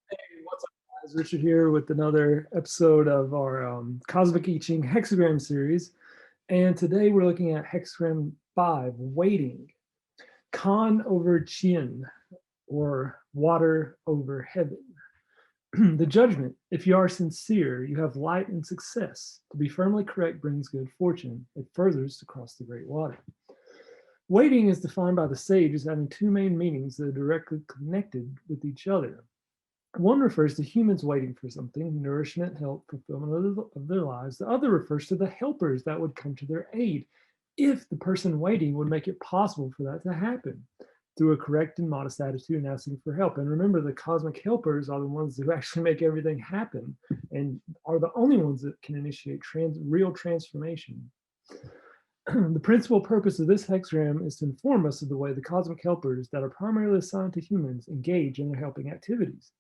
Hey, what's up, guys? Richard here with another episode of our Cosmic I Ching Hexagram series. And today we're looking at Hexagram 5, waiting, Kan over Chien, or water over heaven. The judgment, if you are sincere, you have light and success. To be firmly correct brings good fortune. It furthers to cross the great water. Waiting is defined by the sage as having two main meanings that are directly connected with each other. One refers to humans waiting for something, nourishment, help, fulfillment of their lives. The other refers to the helpers that would come to their aid if the person waiting would make it possible for that to happen through a correct and modest attitude and asking for help. And remember, the cosmic helpers are the ones who actually make everything happen and are the only ones that can initiate real transformation. The principal purpose of this hexagram is to inform us of the way the cosmic helpers that are primarily assigned to humans engage in their helping activities.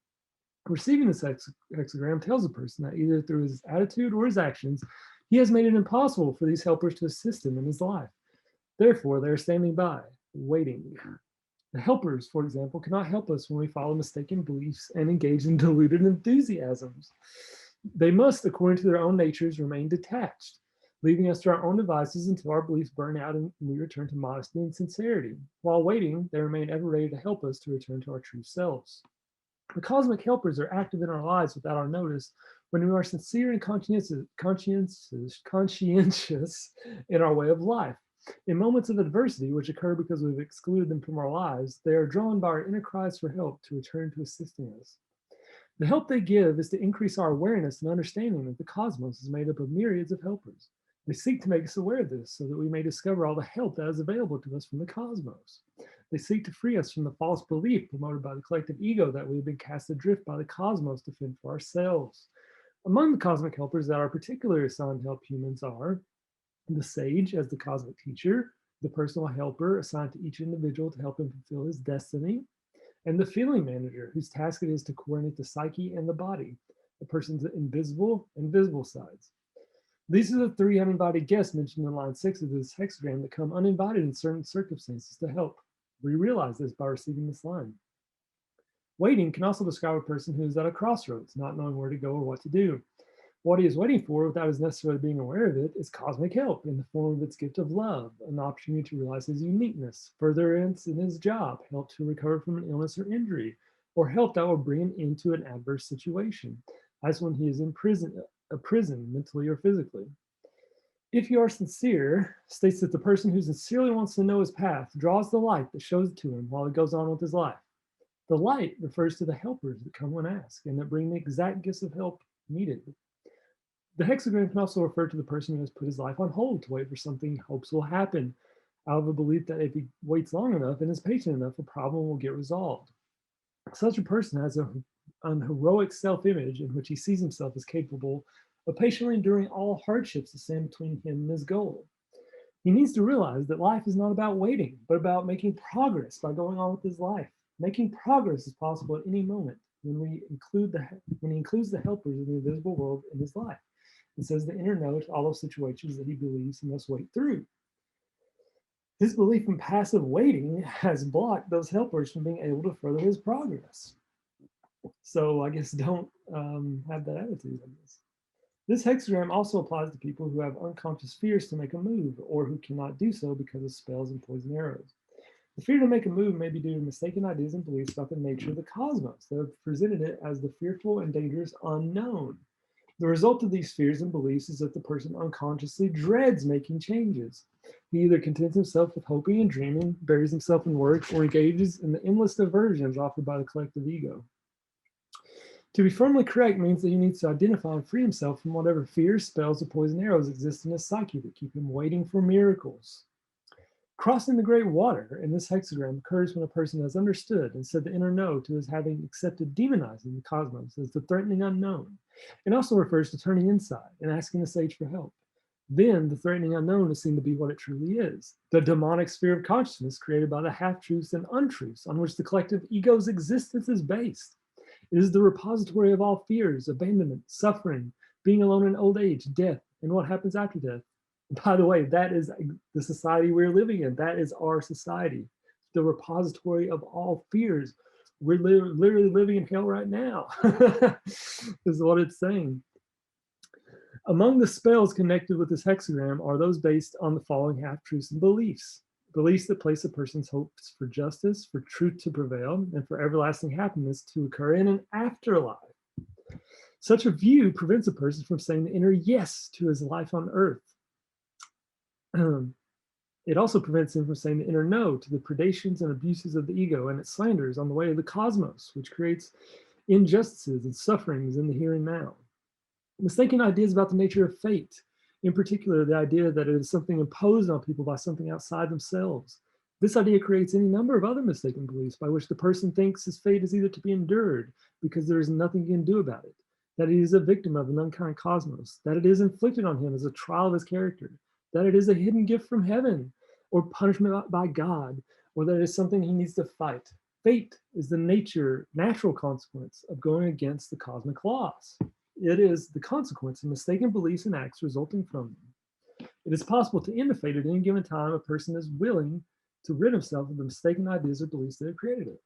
Receiving this hexagram tells a person that either through his attitude or his actions, he has made it impossible for these helpers to assist him in his life. Therefore, they are standing by, waiting. The helpers, for example, cannot help us when we follow mistaken beliefs and engage in deluded enthusiasms. They must, according to their own natures, remain detached, leaving us to our own devices until our beliefs burn out and we return to modesty and sincerity. While waiting, they remain ever ready to help us to return to our true selves. The cosmic helpers are active in our lives without our notice when we are sincere and conscientious in our way of life. In moments of adversity, which occur because we've excluded them from our lives, they are drawn by our inner cries for help to return to assisting us. The help they give is to increase our awareness and understanding that the cosmos is made up of myriads of helpers. They seek to make us aware of this so that we may discover all the help that is available to us from the cosmos. They seek to free us from the false belief promoted by the collective ego that we have been cast adrift by the cosmos to fend for ourselves. Among the cosmic helpers that are particularly assigned to help humans are the sage as the cosmic teacher, the personal helper assigned to each individual to help him fulfill his destiny, and the feeling manager, whose task it is to coordinate the psyche and the body, a person's invisible and visible sides. These are the three uninvited guests mentioned in line 6 of this hexagram that come uninvited in certain circumstances to help. We realize this by receiving this line. Waiting can also describe a person who is at a crossroads, not knowing where to go or what to do. What he is waiting for, without his necessarily being aware of it, is cosmic help in the form of its gift of love, an opportunity to realize his uniqueness, furtherance in his job, help to recover from an illness or injury, or help that will bring him into an adverse situation, as when he is in prison mentally or physically. If you are sincere, states that the person who sincerely wants to know his path draws the light that shows it to him while he goes on with his life. The light refers to the helpers that come when asked and that bring the exact gifts of help needed. The hexagram can also refer to the person who has put his life on hold to wait for something he hopes will happen, out of a belief that if he waits long enough and is patient enough, a problem will get resolved. Such a person has an heroic self image in which he sees himself as capable of patiently enduring all hardships that stand between him and his goal. He needs to realize that life is not about waiting, but about making progress by going on with his life. Making progress is possible at any moment when he includes the helpers of the invisible world in his life. It says the inner no to all those situations that he believes he must wait through. His belief in passive waiting has blocked those helpers from being able to further his progress. So I guess don't have that attitude, I guess. This hexagram also applies to people who have unconscious fears to make a move or who cannot do so because of spells and poison arrows. The fear to make a move may be due to mistaken ideas and beliefs about the nature of the cosmos that have presented it as the fearful and dangerous unknown. The result of these fears and beliefs is that the person unconsciously dreads making changes. He either contents himself with hoping and dreaming, buries himself in work, or engages in the endless diversions offered by the collective ego. To be firmly correct means that he needs to identify and free himself from whatever fears, spells, or poison arrows exist in his psyche that keep him waiting for miracles. Crossing the great water in this hexagram occurs when a person has understood and said the inner no to his having accepted demonizing the cosmos as the threatening unknown. It also refers to turning inside and asking the sage for help. Then the threatening unknown is seen to be what it truly is, the demonic sphere of consciousness created by the half-truths and untruths on which the collective ego's existence is based. It is the repository of all fears, abandonment, suffering, being alone in old age, death, and what happens after death. By the way, that is the society we're living in. That is our society, the repository of all fears. We're literally living in hell right now, is what it's saying. Among the spells connected with this hexagram are those based on the following half truths and beliefs. Beliefs that place a person's hopes for justice, for truth to prevail, and for everlasting happiness to occur in an afterlife. Such a view prevents a person from saying the inner yes to his life on earth. It also prevents him from saying the inner no to the predations and abuses of the ego and its slanders on the way of the cosmos, which creates injustices and sufferings in the here and now. Mistaken ideas about the nature of fate, in particular, the idea that it is something imposed on people by something outside themselves. This idea creates any number of other mistaken beliefs by which the person thinks his fate is either to be endured because there is nothing he can do about it, that he is a victim of an unkind cosmos, that it is inflicted on him as a trial of his character, that it is a hidden gift from heaven or punishment by God, or that it is something he needs to fight. Fate is the natural consequence of going against the cosmic laws. It is the consequence of mistaken beliefs and acts resulting from them. It is possible to end a fate at any given time a person is willing to rid himself of the mistaken ideas or beliefs that have created it.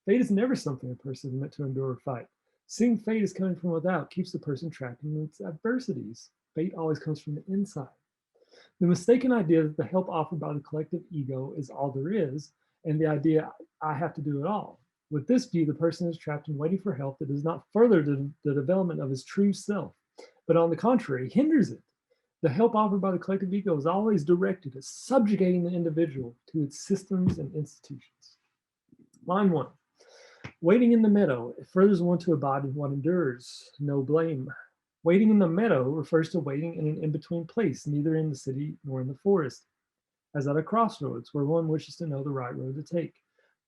Fate is never something a person is meant to endure or fight. Seeing fate as coming from without keeps the person trapped in its adversities. Fate always comes from the inside. The mistaken idea that the help offered by the collective ego is all there is, and the idea I have to do it all. With this view, the person is trapped in waiting for help that does not further the development of his true self, but on the contrary, hinders it. The help offered by the collective ego is always directed at subjugating the individual to its systems and institutions. Line 1. Waiting in the meadow, it furthers one to abide in what endures, no blame. Waiting in the meadow refers to waiting in an in-between place, neither in the city nor in the forest, as at a crossroads where one wishes to know the right road to take.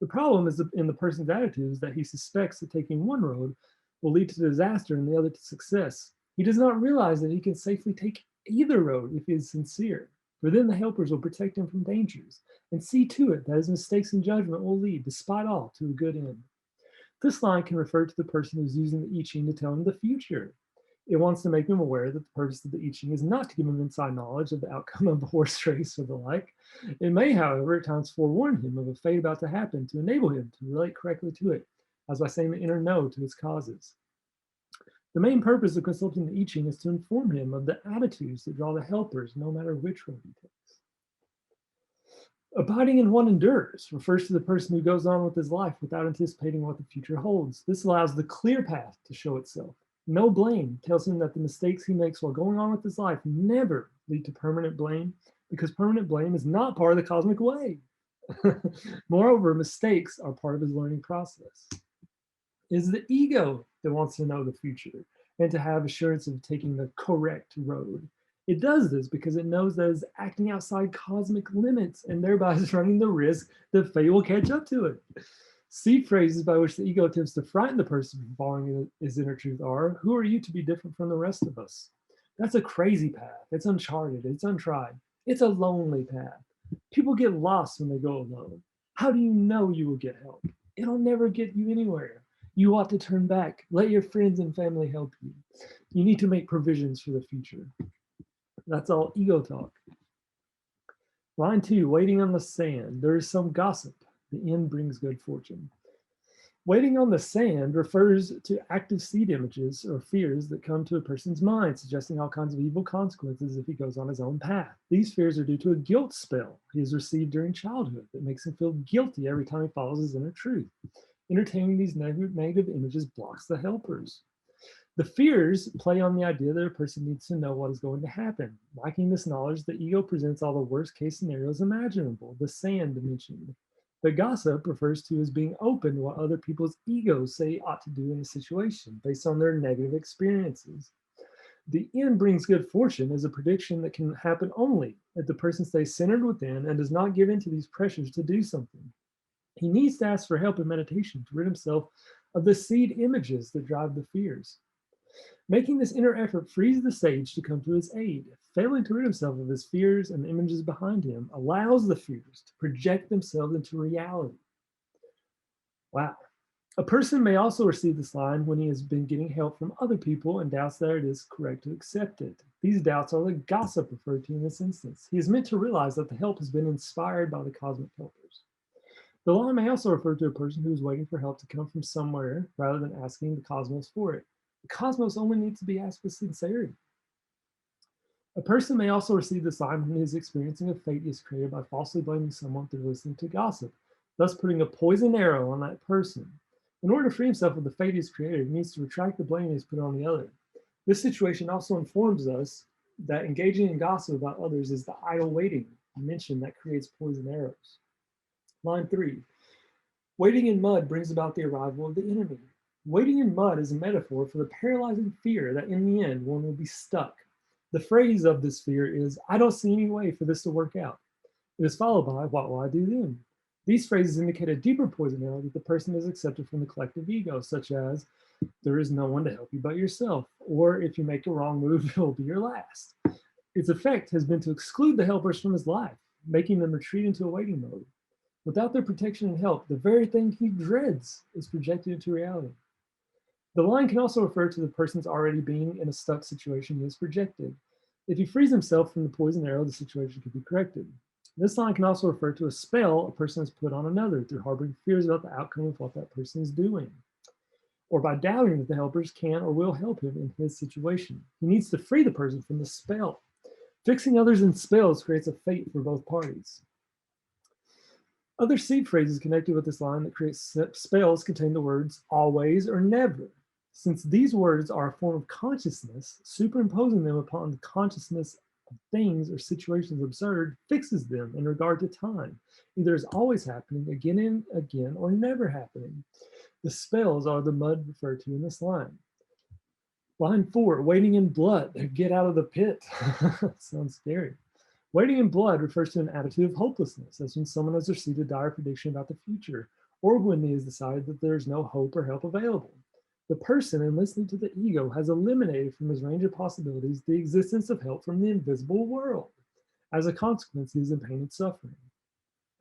The problem is in the person's attitude is that he suspects that taking one road will lead to disaster and the other to success. He does not realize that he can safely take either road if he is sincere, for then the helpers will protect him from dangers and see to it that his mistakes in judgment will lead, despite all, to a good end. This line can refer to the person who's using the I Ching to tell him the future. It wants to make him aware that the purpose of the I Ching is not to give him inside knowledge of the outcome of the horse race or the like. It may, however, at times forewarn him of a fate about to happen to enable him to relate correctly to it, as by saying the inner no to its causes. The main purpose of consulting the I Ching is to inform him of the attitudes that draw the helpers, no matter which road he takes. Abiding in what endures refers to the person who goes on with his life without anticipating what the future holds. This allows the clear path to show itself. No blame tells him that the mistakes he makes while going on with his life never lead to permanent blame, because permanent blame is not part of the cosmic way. Moreover, mistakes are part of his learning process. It is the ego that wants to know the future and to have assurance of taking the correct road. It does this because it knows that it's acting outside cosmic limits and thereby is running the risk that fate will catch up to it. Seed phrases by which the ego attempts to frighten the person from following his inner truth are, who are you to be different from the rest of us? That's a crazy path. It's uncharted. It's untried. It's a lonely path. People get lost when they go alone. How do you know you will get help? It'll never get you anywhere. You ought to turn back. Let your friends and family help you. You need to make provisions for the future. That's all ego talk. Line 2, waiting on the sand. There is some gossip. The end brings good fortune. Waiting on the sand refers to active seed images or fears that come to a person's mind, suggesting all kinds of evil consequences if he goes on his own path. These fears are due to a guilt spell he has received during childhood that makes him feel guilty every time he follows his inner truth. Entertaining these negative images blocks the helpers. The fears play on the idea that a person needs to know what is going to happen. Lacking this knowledge, the ego presents all the worst case scenarios imaginable, the sand mentioned. The gossip refers to as being open to what other people's egos say ought to do in a situation based on their negative experiences. The end brings good fortune is a prediction that can happen only if the person stays centered within and does not give in to these pressures to do something. He needs to ask for help in meditation to rid himself of the seed images that drive the fears. Making this inner effort frees the sage to come to his aid. Failing to rid himself of his fears and the images behind him allows the fears to project themselves into reality. Wow. A person may also receive this line when he has been getting help from other people and doubts that it is correct to accept it. These doubts are the gossip referred to in this instance. He is meant to realize that the help has been inspired by the cosmic helpers. The line may also refer to a person who is waiting for help to come from somewhere rather than asking the cosmos for it. The cosmos only needs to be asked with sincerity. A person may also receive this line when he is experiencing a fate he has created by falsely blaming someone through listening to gossip, thus putting a poison arrow on that person. In order to free himself of the fate he has created, he needs to retract the blame he has put on the other. This situation also informs us that engaging in gossip about others is the idle waiting mentioned that creates poison arrows. Line 3. Waiting in mud brings about the arrival of the enemy. Waiting in mud is a metaphor for the paralyzing fear that in the end one will be stuck. The phrase of this fear is, I don't see any way for this to work out. It is followed by, what will I do then? These phrases indicate a deeper poison arrow that the person has accepted from the collective ego, such as, there is no one to help you but yourself, or if you make a wrong move, it will be your last. Its effect has been to exclude the helpers from his life, making them retreat into a waiting mode. Without their protection and help, the very thing he dreads is projected into reality. The line can also refer to the person's already being in a stuck situation he has projected. If he frees himself from the poison arrow, the situation can be corrected. This line can also refer to a spell a person has put on another through harboring fears about the outcome of what that person is doing, or by doubting that the helpers can or will help him in his situation. He needs to free the person from the spell. Fixing others in spells creates a fate for both parties. Other seed phrases connected with this line that create spells contain the words always or never. Since these words are a form of consciousness, superimposing them upon the consciousness of things or situations observed fixes them in regard to time, either as always happening again and again or never happening. The spells are the mud referred to in this line. Line 4, waiting in blood, get out of the pit. Sounds scary. Waiting in blood refers to an attitude of hopelessness, as when someone has received a dire prediction about the future, or when he has decided that there is no hope or help available. The person, in listening to the ego, has eliminated from his range of possibilities the existence of help from the invisible world. As a consequence, he is in pain and suffering.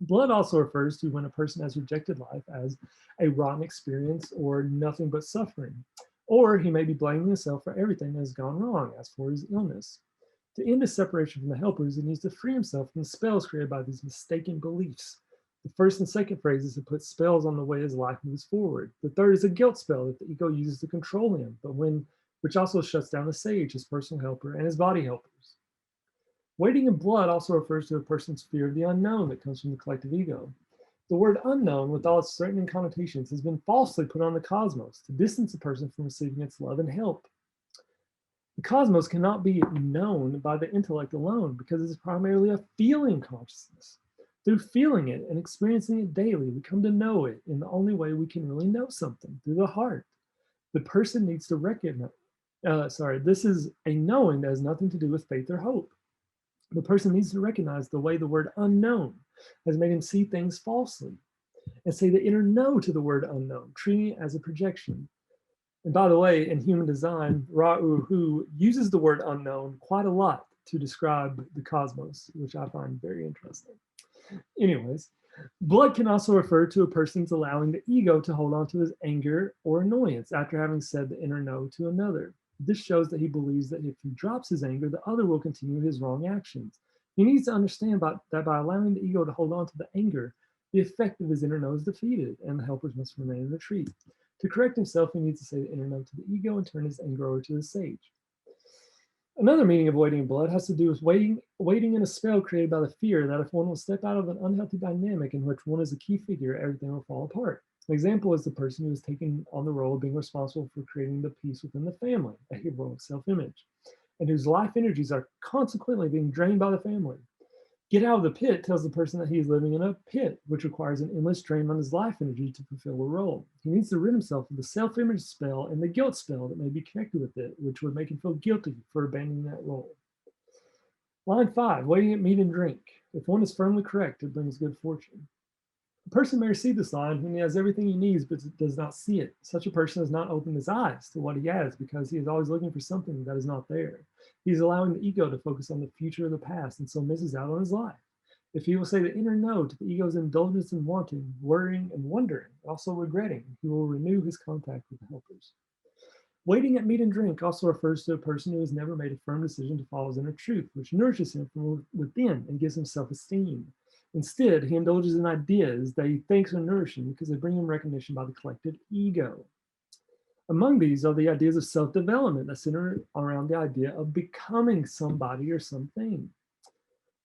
Blood also refers to when a person has rejected life as a rotten experience or nothing but suffering, or he may be blaming himself for everything that has gone wrong, as for his illness. To end his separation from the helpers, he needs to free himself from the spells created by these mistaken beliefs. The first and second phrases have put spells on the way his life moves forward. The third is a guilt spell that the ego uses to control him, which also shuts down the sage, his personal helper, and his body helpers. Waiting in blood also refers to a person's fear of the unknown that comes from the collective ego. The word unknown, with all its threatening connotations, has been falsely put on the cosmos to distance a person from receiving its love and help. The cosmos cannot be known by the intellect alone because it is primarily a feeling consciousness. Through feeling it and experiencing it daily, we come to know it in the only way we can really know something, through the heart. The person needs to recognize, this is a knowing that has nothing to do with faith or hope. The person needs to recognize the way the word unknown has made him see things falsely and say the inner no to the word unknown, treating it as a projection. And by the way, in human design, Ra-Uru uses the word unknown quite a lot to describe the cosmos, which I find very interesting. Anyways, blood can also refer to a person's allowing the ego to hold on to his anger or annoyance after having said the inner no to another. This shows that he believes that if he drops his anger, the other will continue his wrong actions. He needs to understand that by allowing the ego to hold on to the anger, the effect of his inner no is defeated, and the helpers must remain in retreat. To correct himself, he needs to say the inner no to the ego and turn his anger over to the sage. Another meaning of waiting in blood has to do with waiting in a spell created by the fear that if one will step out of an unhealthy dynamic in which one is a key figure, everything will fall apart. An example is the person who is taking on the role of being responsible for creating the peace within the family, a heroic self-image, and whose life energies are consequently being drained by the family. Get out of the pit tells the person that he is living in a pit, which requires an endless drain on his life energy to fulfill the role. He needs to rid himself of the self-image spell and the guilt spell that may be connected with it, which would make him feel guilty for abandoning that role. Line 5, waiting at meat and drink. If one is firmly correct, it brings good fortune. A person may receive this line when he has everything he needs but does not see it. Such a person has not opened his eyes to what he has because he is always looking for something that is not there. He is allowing the ego to focus on the future or the past and so misses out on his life. If he will say the inner no to the ego's indulgence in wanting, worrying, and wondering, also regretting, he will renew his contact with the helpers. Waiting at meat and drink also refers to a person who has never made a firm decision to follow his inner truth, which nourishes him from within and gives him self-esteem. Instead, he indulges in ideas that he thinks are nourishing because they bring him recognition by the collective ego. Among these are the ideas of self-development that center around the idea of becoming somebody or something.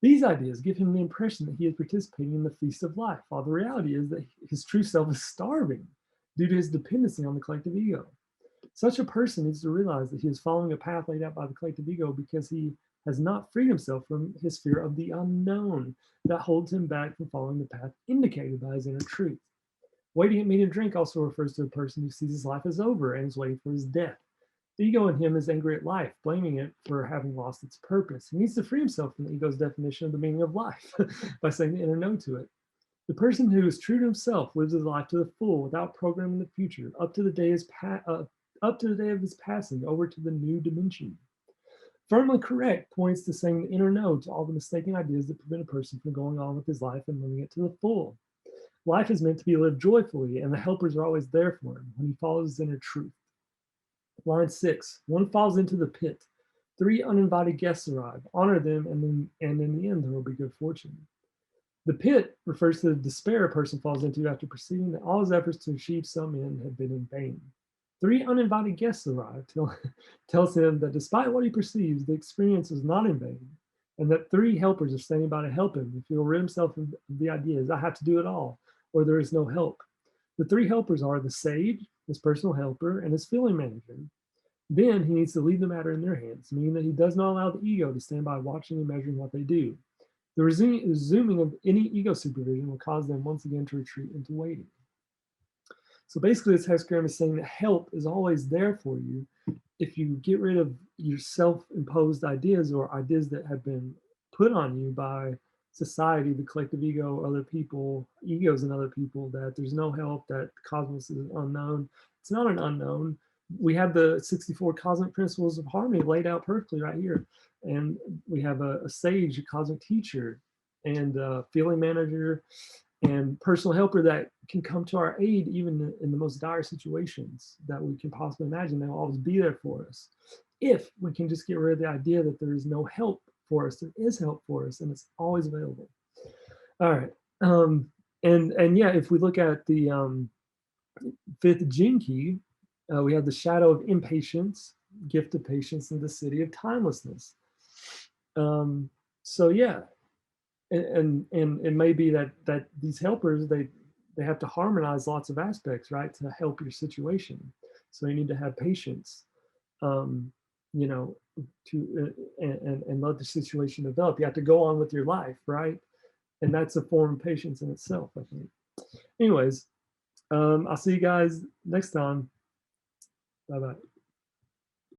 These ideas give him the impression that he is participating in the feast of life, while the reality is that his true self is starving due to his dependency on the collective ego. Such a person needs to realize that he is following a path laid out by the collective ego because he has not freed himself from his fear of the unknown that holds him back from following the path indicated by his inner truth. Waiting at meat and drink also refers to a person who sees his life as over and is waiting for his death. The ego in him is angry at life, blaming it for having lost its purpose. He needs to free himself from the ego's definition of the meaning of life by saying the inner no to it. The person who is true to himself lives his life to the full without programming the future up to the day of his passing over to the new dimension. Firmly correct points to saying the inner no to all the mistaken ideas that prevent a person from going on with his life and living it to the full. Life is meant to be lived joyfully, and the helpers are always there for him when he follows his inner truth. Line 6, one falls into the pit. 3 uninvited guests arrive. Honor them, and in the end, there will be good fortune. The pit refers to the despair a person falls into after perceiving that all his efforts to achieve some end have been in vain. 3 uninvited guests arrive, tells him that despite what he perceives, the experience was not in vain, and that 3 helpers are standing by to help him if he will rid himself of the ideas, I have to do it all, or there is no help. The 3 helpers are the sage, his personal helper, and his feeling manager. Then he needs to leave the matter in their hands, meaning that he does not allow the ego to stand by watching and measuring what they do. The resuming of any ego supervision will cause them once again to retreat into waiting. So basically, this hexagram is saying that help is always there for you if you get rid of your self-imposed ideas or ideas that have been put on you by society, the collective ego, other people, egos and other people, that there's no help, that the cosmos is unknown. It's not an unknown. We have the 64 cosmic principles of harmony laid out perfectly right here. And we have a sage, a cosmic teacher, and a feeling manager, and personal helper that can come to our aid even in the most dire situations that we can possibly imagine. They'll always be there for us if we can just get rid of the idea that there is no help for us. There is help for us, and it's always available. All right. And yeah, if we look at the 5th gene key, we have the shadow of impatience, gift of patience, and the city of timelessness. So yeah, and it may be that these helpers, they have to harmonize lots of aspects, right, to help your situation. So you need to have patience, you know, to and let the situation develop. You have to go on with your life, right? And that's a form of patience in itself, I think. Anyways, I'll see you guys next time. Bye bye.